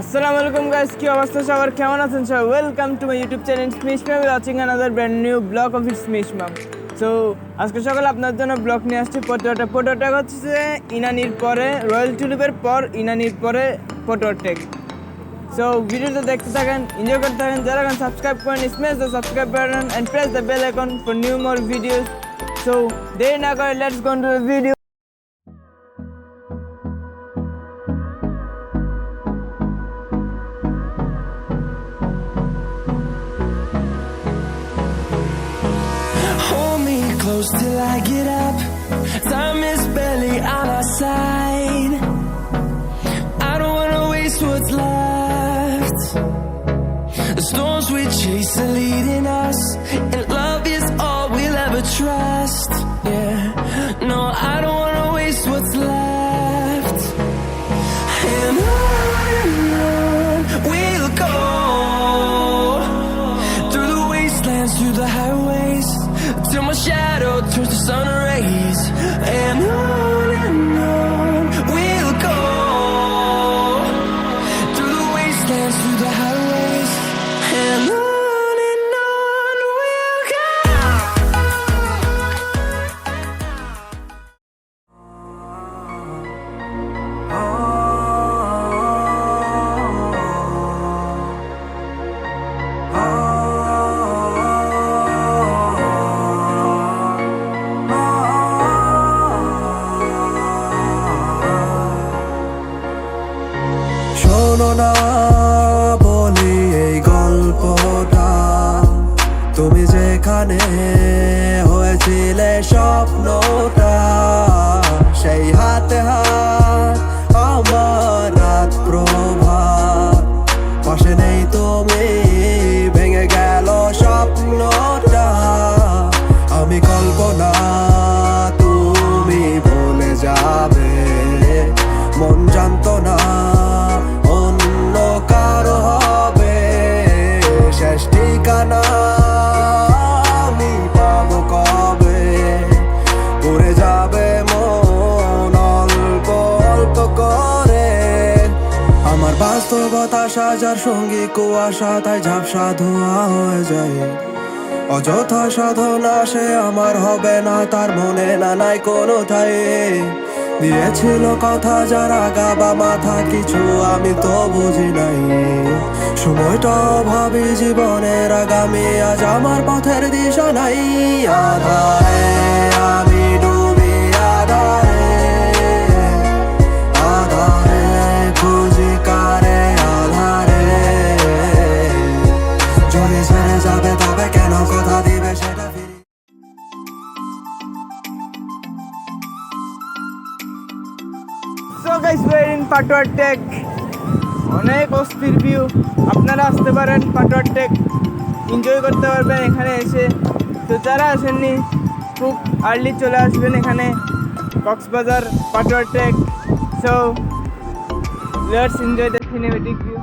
Assalamu alaikum guys, কি অবস্থা সবার, কেমন আছেন সবাই? Welcome to my YouTube channel Smish ma'am, watching another brand new blog of Smish ma'am. So আজকে সকালে আপনার জন্য ব্লগ নিয়ে আসছি পটোটা হচ্ছে ইনানির পরে, রয়্যাল টিউলিপের পর ইনানির পরে পটোটেক। সো ভিডিওটা দেখতে থাকেন, এনজয় করতে থাকেন। যারা এখন সাবস্ক্রাইব করেন, smash the subscribe button and press the bell icon for new more videos. So দেরি না করে let's go to the video. Hold me close till I get up. Time is barely on our side. I don't wanna waste what's left. The storms we chase are leading us, and love is all we'll ever trust. Yeah, no, I don't wanna waste what's left. And on we'll go, through the wastelands, through the highways, till my shadow turns to sun rays. And on we'll go, through the wastelands, through the highways. And on we'll go. শোনো না বলি এই গল্পটা, তুমি যেখানে হয়েছিলে স্বপ্নটা, সেই হাতে হাত আমার রাত প্রভাত, পাশে নেই তুমি, ভেঙে গেল স্বপ্নটা। আমি কল্পনা, তুমি ভুলে যাবে, মন জানতো না অন্য কারো হবে শেষ ঠিকানা। আমি পাবো কবে, উড়ে যাবে মন অল্প অল্প করে। আমার বাস্তবতা সাজার সঙ্গী কুয়াশা, তাই ঝাপসা ধোঁয়া হয়ে যায়। অযথা সাধনা সে আমার হবে না, তার মনে না নাই কোনো ঠাই। দিয়েছিল কথা যারা গাবা মাথা, কিছু আমি তো বুঝি নাই। সময়টা ভাবি জীবনের আগামী, আজ আমার পথের দিশা নাই। আধারে আমি ডুবি, আধারে আধারে খুঁজি কারে, আধারে যদি ছেড়ে যাবে তবে কেন কথা দিবে সেটা ফিরি। So guys, we are in Patowar tech. অনেক অস্থির ভিউ, আপনারা আসতে পারেন পাটোয়ার টেক, এনজয় করতে পারবেন এখানে এসে। তো যারা আসেননি খুব আর্লি চলে আসবেন এখানে, Cox's Bazar Patowar tech. So let's enjoy the cinematic view.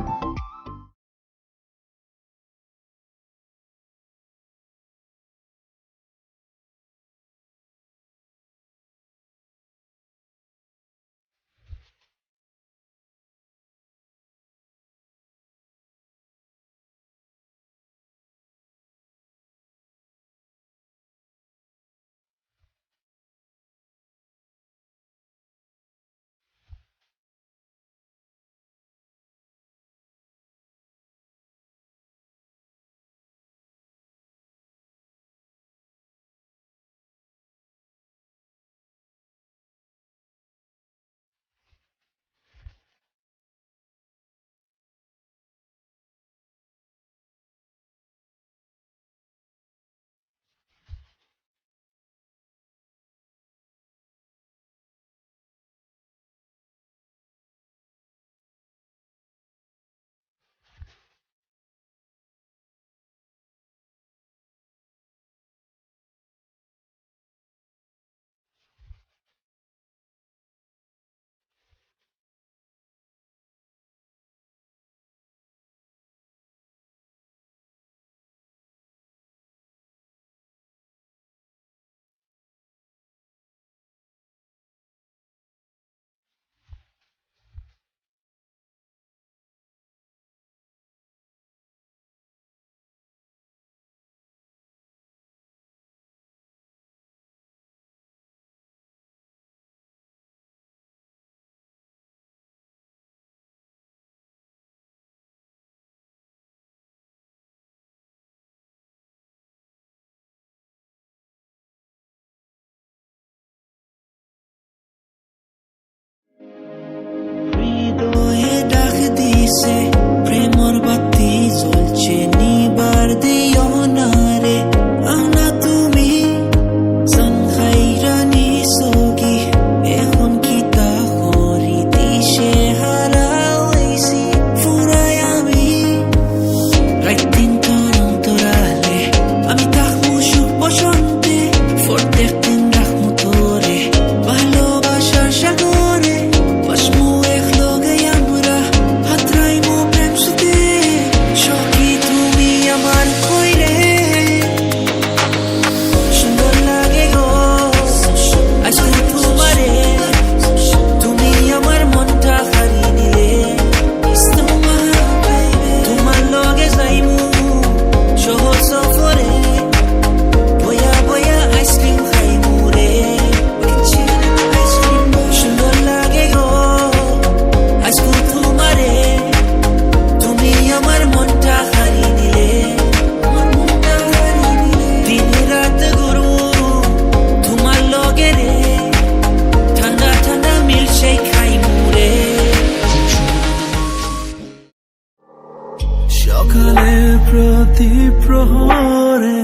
রাতি প্রহরে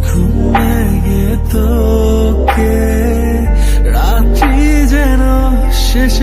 ঘুম ভেঙে তোকে রাত্রি যেন শেষ